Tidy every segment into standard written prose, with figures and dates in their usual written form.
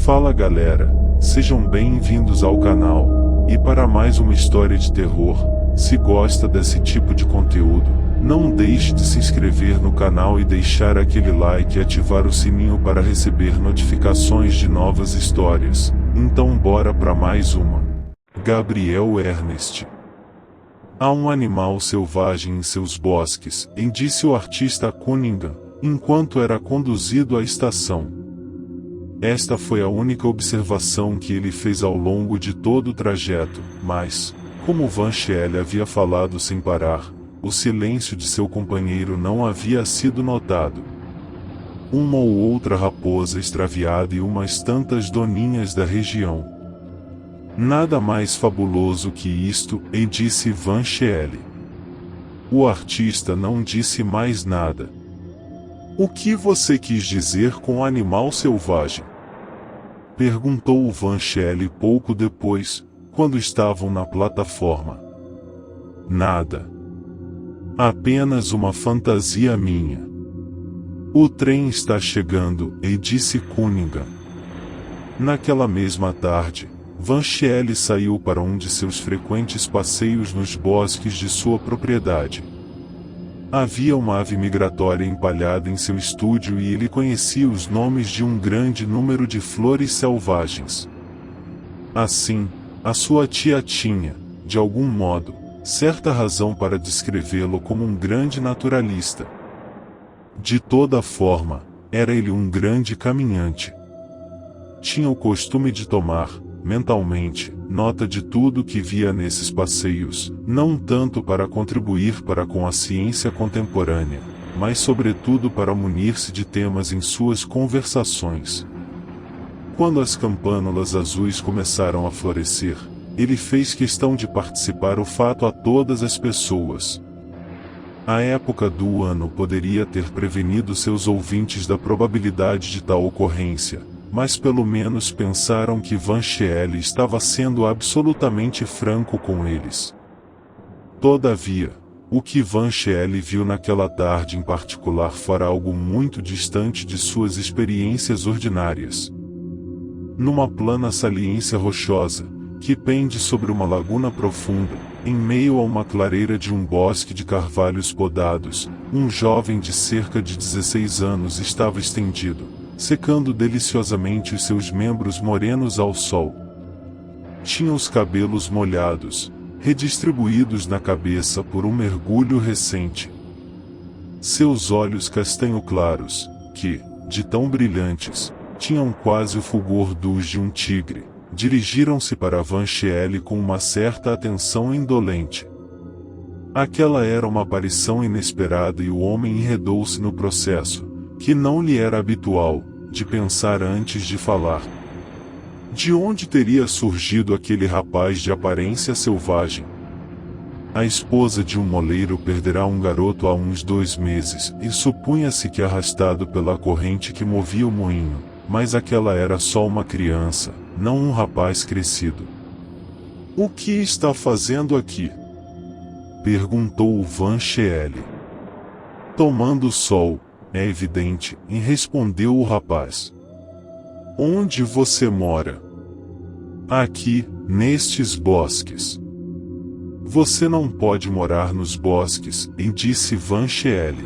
Fala galera, sejam bem-vindos ao canal, e para mais uma história de terror. Se gosta desse tipo de conteúdo, não deixe de se inscrever no canal e deixar aquele like e ativar o sininho para receber notificações de novas histórias. Então bora para mais uma. Gabriel Ernest. Há um animal selvagem em seus bosques, disse o artista Cunningham, enquanto era conduzido à estação. Esta foi a única observação que ele fez ao longo de todo o trajeto, mas, como Van Schelle havia falado sem parar, o silêncio de seu companheiro não havia sido notado. Uma ou outra raposa extraviada e umas tantas doninhas da região. Nada mais fabuloso que isto, disse Van Schelle. O artista não disse mais nada. O que você quis dizer com animal selvagem? Perguntou Van Schelle pouco depois, quando estavam na plataforma. Nada. Apenas uma fantasia minha. O trem está chegando, disse Cunningham. Naquela mesma tarde, Van Schelle saiu para um de seus frequentes passeios nos bosques de sua propriedade. Havia uma ave migratória empalhada em seu estúdio e ele conhecia os nomes de um grande número de flores selvagens. Assim, a sua tia tinha, de algum modo, certa razão para descrevê-lo como um grande naturalista. De toda forma, era ele um grande caminhante. Tinha o costume de tomar, mentalmente, nota de tudo que via nesses passeios, não tanto para contribuir para com a ciência contemporânea, mas sobretudo para munir-se de temas em suas conversações. Quando as campânulas azuis começaram a florescer, ele fez questão de participar o fato a todas as pessoas. A época do ano poderia ter prevenido seus ouvintes da probabilidade de tal ocorrência, mas pelo menos pensaram que Van Schelle estava sendo absolutamente franco com eles. Todavia, o que Van Schelle viu naquela tarde em particular fora algo muito distante de suas experiências ordinárias. Numa plana saliência rochosa, que pende sobre uma laguna profunda, em meio a uma clareira de um bosque de carvalhos podados, um jovem de cerca de 16 anos estava estendido, secando deliciosamente os seus membros morenos ao sol. Tinha os cabelos molhados, redistribuídos na cabeça por um mergulho recente. Seus olhos castanho claros, que, de tão brilhantes, tinham quase o fulgor dos de um tigre, dirigiram-se para Van Schelle com uma certa atenção indolente. Aquela era uma aparição inesperada e o homem enredou-se no processo, que não lhe era habitual, de pensar antes de falar. De onde teria surgido aquele rapaz de aparência selvagem? A esposa de um moleiro perderá um garoto há uns 2 meses, e supunha-se que arrastado pela corrente que movia o moinho, mas aquela era só uma criança, não um rapaz crescido. O que está fazendo aqui? Perguntou Van Schelle. Tomando sol, é evidente, respondeu o rapaz. Onde você mora? Aqui, nestes bosques. Você não pode morar nos bosques, disse Van Schelle.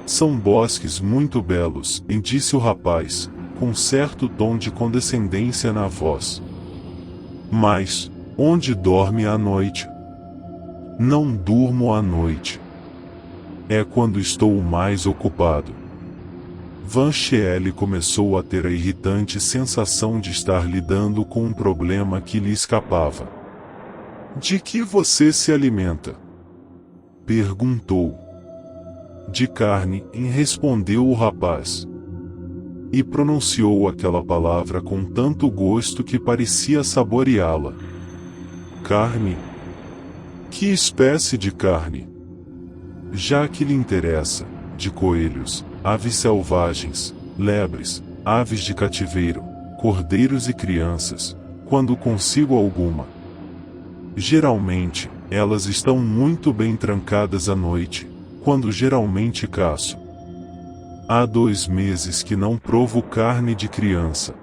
São bosques muito belos, disse o rapaz, com certo tom de condescendência na voz. Mas, onde dorme à noite? Não durmo à noite. É quando estou mais ocupado. Van Schelle começou a ter a irritante sensação de estar lidando com um problema que lhe escapava. De que você se alimenta? Perguntou. De carne, respondeu o rapaz. E pronunciou aquela palavra com tanto gosto que parecia saboreá-la. Carne? Que espécie de carne? Já que lhe interessa, de coelhos, aves selvagens, lebres, aves de cativeiro, cordeiros e crianças, quando consigo alguma. Geralmente, elas estão muito bem trancadas à noite, quando geralmente caço. Há 2 meses que não provo carne de criança.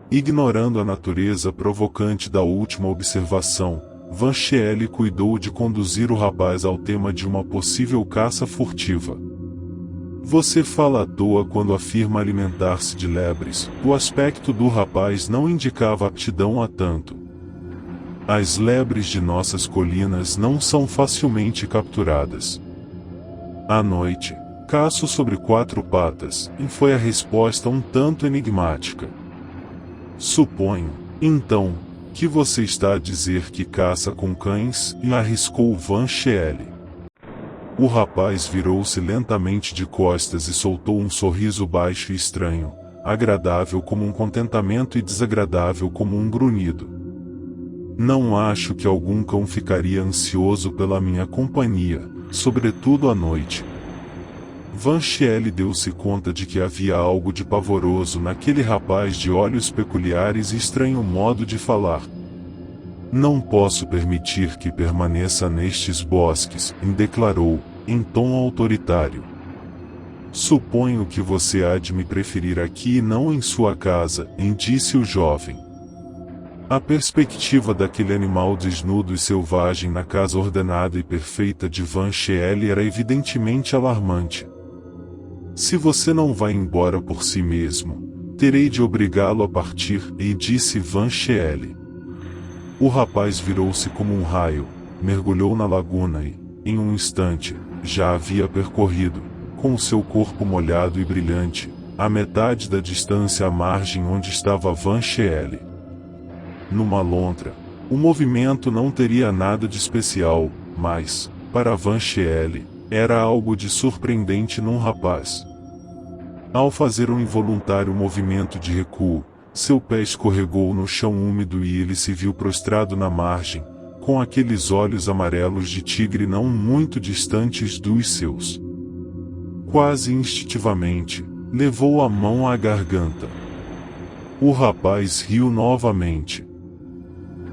Ignorando a natureza provocante da última observação, Van Schele cuidou de conduzir o rapaz ao tema de uma possível caça furtiva. Você fala à toa quando afirma alimentar-se de lebres. O aspecto do rapaz não indicava aptidão a tanto. As lebres de nossas colinas não são facilmente capturadas. À noite, caço sobre 4 patas, e foi a resposta um tanto enigmática. Suponho, então, que você está a dizer que caça com cães, e arriscou Van Schele. O rapaz virou-se lentamente de costas e soltou um sorriso baixo e estranho, agradável como um contentamento e desagradável como um grunhido. Não acho que algum cão ficaria ansioso pela minha companhia, sobretudo à noite. Van Schele deu-se conta de que havia algo de pavoroso naquele rapaz de olhos peculiares e estranho modo de falar. Não posso permitir que permaneça nestes bosques, declarou, em tom autoritário. Suponho que você há de me preferir aqui e não em sua casa, disse o jovem. A perspectiva daquele animal desnudo e selvagem na casa ordenada e perfeita de Van Schele era evidentemente alarmante. Se você não vai embora por si mesmo, terei de obrigá-lo a partir, disse Van Schele. O rapaz virou-se como um raio, mergulhou na laguna e, em um instante, já havia percorrido, com o seu corpo molhado e brilhante, a metade da distância à margem onde estava Van Schele. Numa lontra, o movimento não teria nada de especial, mas, para Van Schele, era algo de surpreendente num rapaz. Ao fazer um involuntário movimento de recuo, seu pé escorregou no chão úmido e ele se viu prostrado na margem, com aqueles olhos amarelos de tigre não muito distantes dos seus. Quase instintivamente, levou a mão à garganta. O rapaz riu novamente.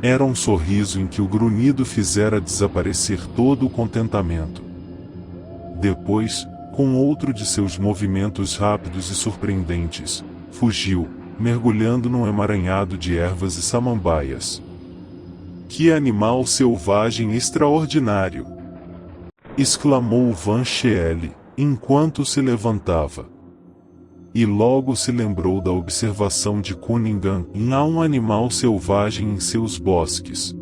Era um sorriso em que o grunhido fizera desaparecer todo o contentamento. Depois, com outro de seus movimentos rápidos e surpreendentes, fugiu, mergulhando num emaranhado de ervas e samambaias. Que animal selvagem extraordinário! Exclamou Van Schele, enquanto se levantava. E logo se lembrou da observação de Cunningham: há um animal selvagem em seus bosques.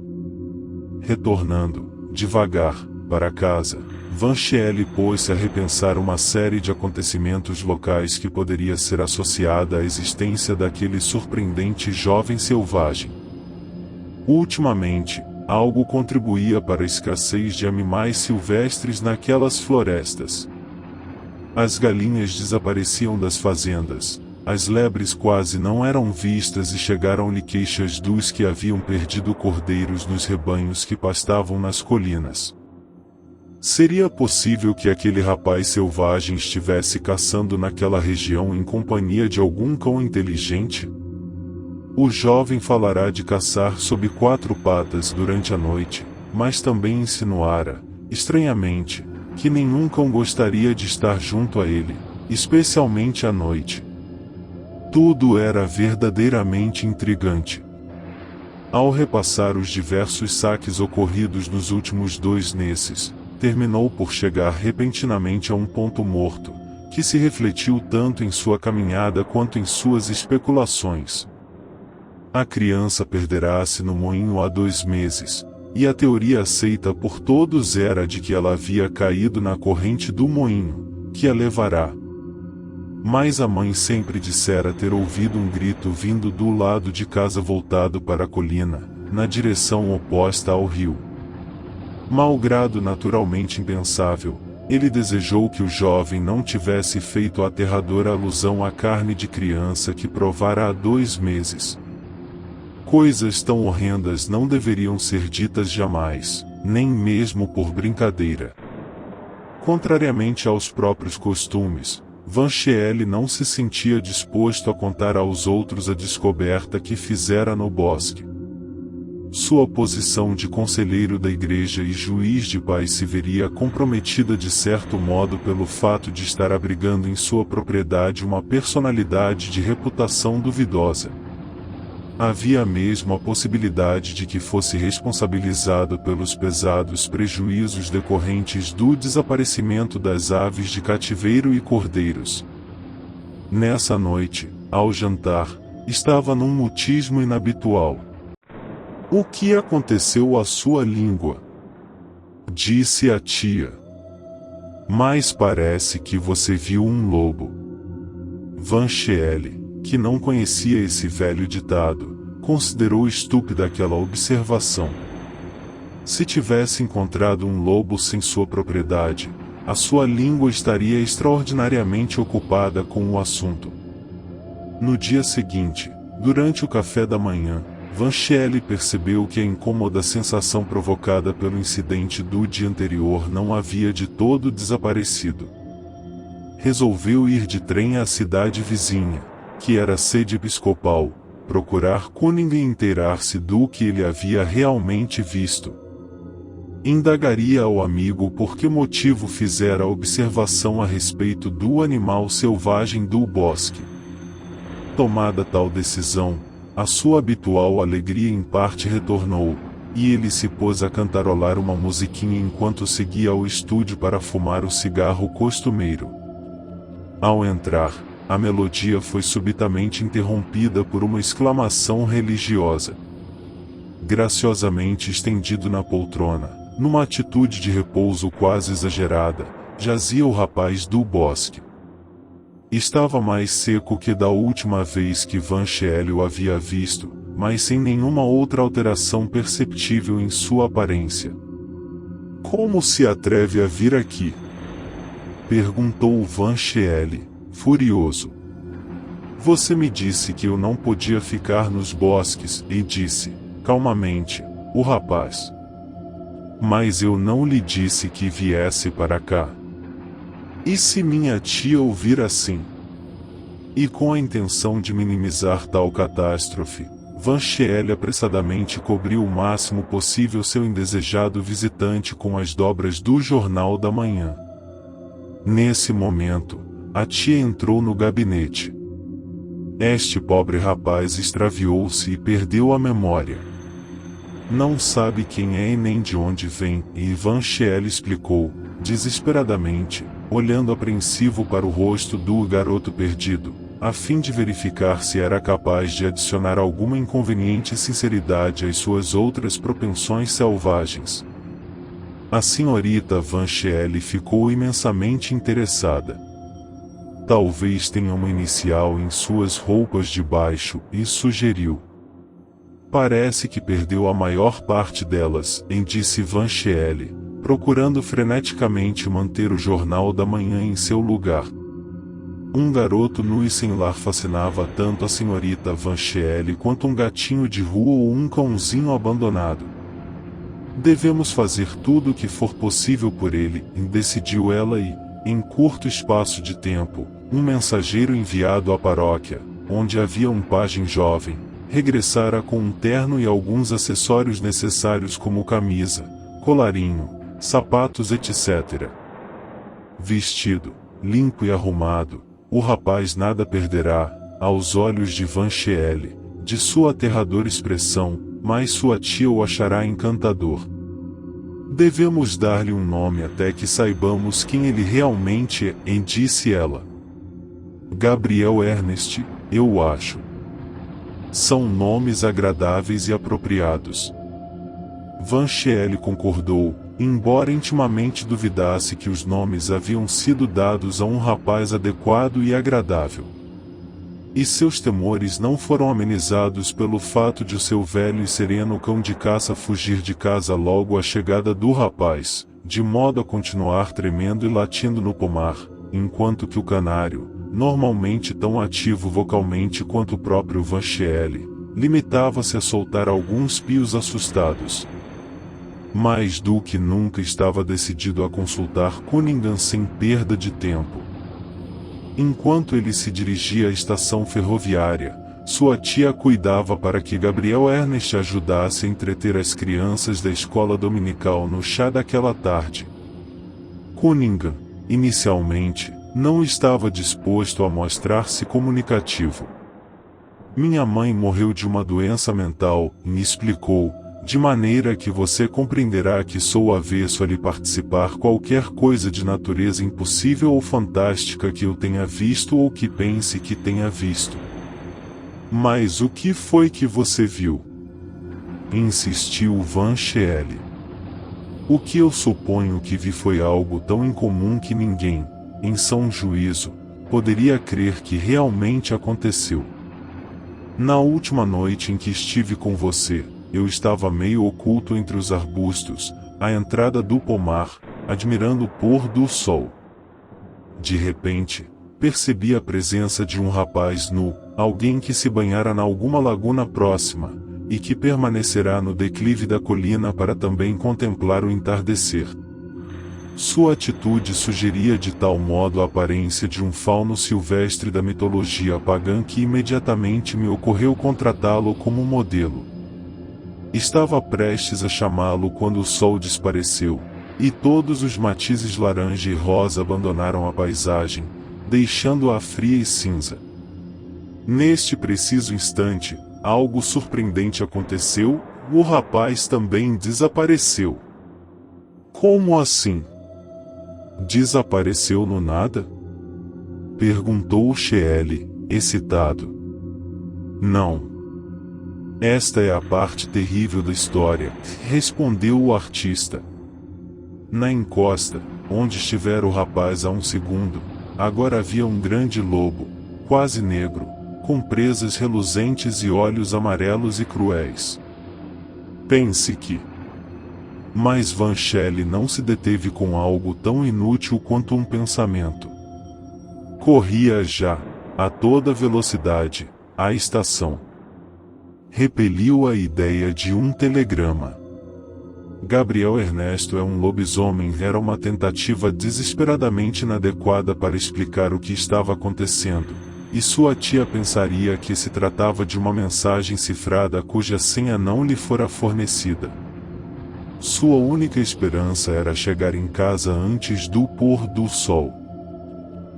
Retornando, devagar, para casa, Van Schele pôs-se a repensar uma série de acontecimentos locais que poderia ser associada à existência daquele surpreendente jovem selvagem. Ultimamente, algo contribuía para a escassez de animais silvestres naquelas florestas. As galinhas desapareciam das fazendas, as lebres quase não eram vistas e chegaram-lhe queixas dos que haviam perdido cordeiros nos rebanhos que pastavam nas colinas. Seria possível que aquele rapaz selvagem estivesse caçando naquela região em companhia de algum cão inteligente? O jovem falará de caçar sob 4 patas durante a noite, mas também insinuara, estranhamente, que nenhum cão gostaria de estar junto a ele, especialmente à noite. Tudo era verdadeiramente intrigante. Ao repassar os diversos saques ocorridos nos últimos 2 meses, terminou por chegar repentinamente a um ponto morto, que se refletiu tanto em sua caminhada quanto em suas especulações. A criança perderá-se no moinho há 2 meses, e a teoria aceita por todos era de que ela havia caído na corrente do moinho, que a levará. Mas a mãe sempre dissera ter ouvido um grito vindo do lado de casa voltado para a colina, na direção oposta ao rio. Malgrado naturalmente impensável, ele desejou que o jovem não tivesse feito a aterradora alusão à carne de criança que provara há 2 meses. Coisas tão horrendas não deveriam ser ditas jamais, nem mesmo por brincadeira. Contrariamente aos próprios costumes, Van Schele não se sentia disposto a contar aos outros a descoberta que fizera no bosque. Sua posição de conselheiro da igreja e juiz de paz se veria comprometida de certo modo pelo fato de estar abrigando em sua propriedade uma personalidade de reputação duvidosa. Havia mesmo a possibilidade de que fosse responsabilizado pelos pesados prejuízos decorrentes do desaparecimento das aves de cativeiro e cordeiros. Nessa noite, ao jantar, estava num mutismo inabitual. "O que aconteceu à sua língua?" disse a tia. "Mas parece que você viu um lobo." Vancheelle, que não conhecia esse velho ditado, considerou estúpida aquela observação. Se tivesse encontrado um lobo sem sua propriedade, a sua língua estaria extraordinariamente ocupada com o assunto. No dia seguinte, durante o café da manhã, Vancheelle percebeu que a incômoda sensação provocada pelo incidente do dia anterior não havia de todo desaparecido. Resolveu ir de trem à cidade vizinha, que era sede episcopal, procurar Cunningham e inteirar-se do que ele havia realmente visto. Indagaria ao amigo por que motivo fizera a observação a respeito do animal selvagem do bosque. Tomada tal decisão, a sua habitual alegria em parte retornou, e ele se pôs a cantarolar uma musiquinha enquanto seguia ao estúdio para fumar o cigarro costumeiro. Ao entrar, a melodia foi subitamente interrompida por uma exclamação religiosa. Graciosamente estendido na poltrona, numa atitude de repouso quase exagerada, jazia o rapaz do bosque. Estava mais seco que da última vez que Vancheelle o havia visto, mas sem nenhuma outra alteração perceptível em sua aparência. "Como se atreve a vir aqui?" perguntou Vancheelle, furioso. "Você me disse que eu não podia ficar nos bosques", e disse, calmamente, o rapaz. "Mas eu não lhe disse que viesse para cá." "E se minha tia ouvir assim?" E com a intenção de minimizar tal catástrofe, Vancheelle apressadamente cobriu o máximo possível seu indesejado visitante com as dobras do Jornal da Manhã. Nesse momento, a tia entrou no gabinete. Este pobre rapaz extraviou-se e perdeu a memória. Não sabe quem é e nem de onde vem, e Vancheelle explicou, desesperadamente, olhando apreensivo para o rosto do garoto perdido, a fim de verificar se era capaz de adicionar alguma inconveniente sinceridade às suas outras propensões selvagens. A senhorita Vancheelle ficou imensamente interessada. "Talvez tenha uma inicial em suas roupas de baixo", e sugeriu. "Parece que perdeu a maior parte delas", disse Vancheelle, procurando freneticamente manter o Jornal da Manhã em seu lugar. Um garoto nu e sem lar fascinava tanto a senhorita Vancheelle quanto um gatinho de rua ou um cãozinho abandonado. "Devemos fazer tudo o que for possível por ele", decidiu ela e, em curto espaço de tempo, um mensageiro enviado à paróquia, onde havia um pajem jovem, regressara com um terno e alguns acessórios necessários como camisa, colarinho, sapatos etc. Vestido, limpo e arrumado, o rapaz nada perderá, aos olhos de Vancheelle, de sua aterradora expressão, mas sua tia o achará encantador. "Devemos dar-lhe um nome até que saibamos quem ele realmente é", disse ela. "Gabriel Ernest, eu acho. São nomes agradáveis e apropriados." Vancheelle concordou, embora intimamente duvidasse que os nomes haviam sido dados a um rapaz adequado e agradável. E seus temores não foram amenizados pelo fato de o seu velho e sereno cão de caça fugir de casa logo à chegada do rapaz, de modo a continuar tremendo e latindo no pomar, enquanto que o canário, normalmente tão ativo vocalmente quanto o próprio Vancheelle, limitava-se a soltar alguns pios assustados. Mais do que nunca estava decidido a consultar Cunningham sem perda de tempo. Enquanto ele se dirigia à estação ferroviária, sua tia cuidava para que Gabriel Ernest ajudasse a entreter as crianças da escola dominical no chá daquela tarde. Cunningham, inicialmente, não estava disposto a mostrar-se comunicativo. Minha mãe morreu de uma doença mental, me explicou, de maneira que você compreenderá que sou avesso a lhe participar qualquer coisa de natureza impossível ou fantástica que eu tenha visto ou que pense que tenha visto. Mas o que foi que você viu? Insistiu Van Schele. O que eu suponho que vi foi algo tão incomum que ninguém, em são juízo, poderia crer que realmente aconteceu. Na última noite em que estive com você, eu estava meio oculto entre os arbustos, à entrada do pomar, admirando o pôr do sol. De repente, percebi a presença de um rapaz nu, alguém que se banhara na alguma laguna próxima, e que permanecerá no declive da colina para também contemplar o entardecer. Sua atitude sugeria de tal modo a aparência de um fauno silvestre da mitologia pagã que imediatamente me ocorreu contratá-lo como modelo. Estava prestes a chamá-lo quando o sol desapareceu, e todos os matizes laranja e rosa abandonaram a paisagem, deixando-a fria e cinza. Neste preciso instante, algo surpreendente aconteceu, o rapaz também desapareceu. Como assim? Desapareceu no nada? Perguntou Schele, excitado. Não. Esta é a parte terrível da história, respondeu o artista. Na encosta, onde estivera o rapaz há um segundo, agora havia um grande lobo, quase negro, com presas reluzentes e olhos amarelos e cruéis. Pense que... Mas Van Schele não se deteve com algo tão inútil quanto um pensamento. Corria já, a toda velocidade, à estação. Repeliu a ideia de um telegrama. Gabriel Ernesto é um lobisomem era uma tentativa desesperadamente inadequada para explicar o que estava acontecendo, e sua tia pensaria que se tratava de uma mensagem cifrada cuja senha não lhe fora fornecida. Sua única esperança era chegar em casa antes do pôr do sol.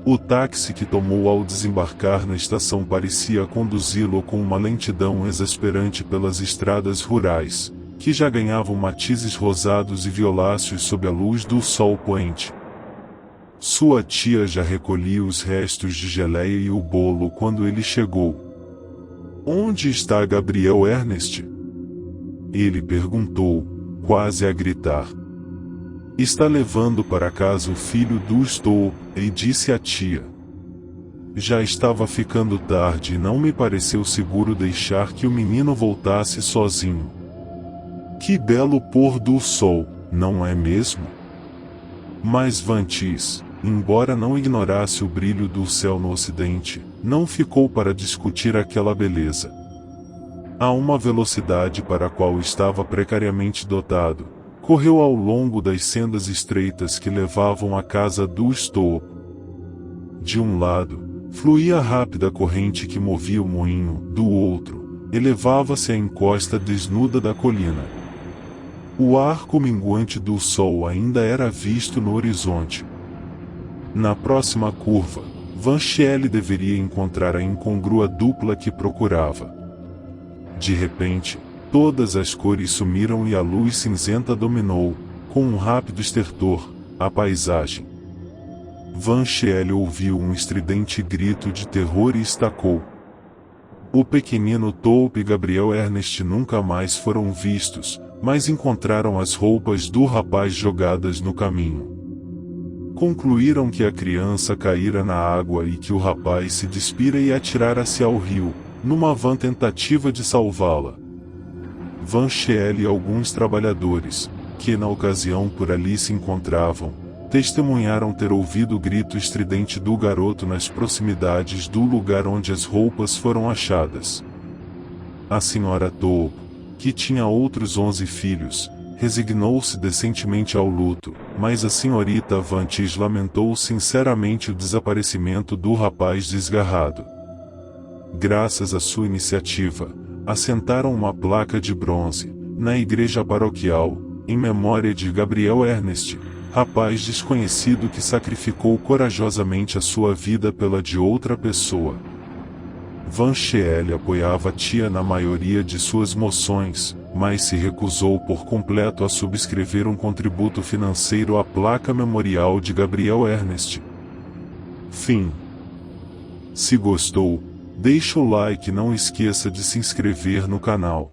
O táxi que tomou ao desembarcar na estação parecia conduzi-lo com uma lentidão exasperante pelas estradas rurais, que já ganhavam matizes rosados e violáceos sob a luz do sol poente. Sua tia já recolhia os restos de geleia e o bolo quando ele chegou. Onde está Gabriel Ernest? Ele perguntou, quase a gritar. Está levando para casa o filho do Stowe, e disse a tia. Já estava ficando tarde e não me pareceu seguro deixar que o menino voltasse sozinho. Que belo pôr do sol, não é mesmo? Mas Vantis, embora não ignorasse o brilho do céu no ocidente, não ficou para discutir aquela beleza. A uma velocidade para a qual estava precariamente dotado, correu ao longo das sendas estreitas que levavam à casa do Stowe. De um lado, fluía a rápida corrente que movia o moinho, do outro, elevava-se a encosta desnuda da colina. O arco minguante do sol ainda era visto no horizonte. Na próxima curva, Van Schele deveria encontrar a incongrua dupla que procurava. De repente, todas as cores sumiram e a luz cinzenta dominou, com um rápido estertor, a paisagem. Van Schele ouviu um estridente grito de terror e estacou. O pequenino Taupe e Gabriel Ernest nunca mais foram vistos, mas encontraram as roupas do rapaz jogadas no caminho. Concluíram que a criança caíra na água e que o rapaz se despira e atirara-se ao rio, numa vã tentativa de salvá-la. Van Schele e alguns trabalhadores, que na ocasião por ali se encontravam, testemunharam ter ouvido o grito estridente do garoto nas proximidades do lugar onde as roupas foram achadas. A senhora Taupe, que tinha outros 11 filhos, resignou-se decentemente ao luto, mas a senhorita Vantis lamentou sinceramente o desaparecimento do rapaz desgarrado. Graças à sua iniciativa, assentaram uma placa de bronze, na igreja paroquial, em memória de Gabriel Ernest, rapaz desconhecido que sacrificou corajosamente a sua vida pela de outra pessoa. Van Scheel apoiava a tia na maioria de suas moções, mas se recusou por completo a subscrever um contributo financeiro à placa memorial de Gabriel Ernest. Fim. Se gostou, deixa o like e não esqueça de se inscrever no canal.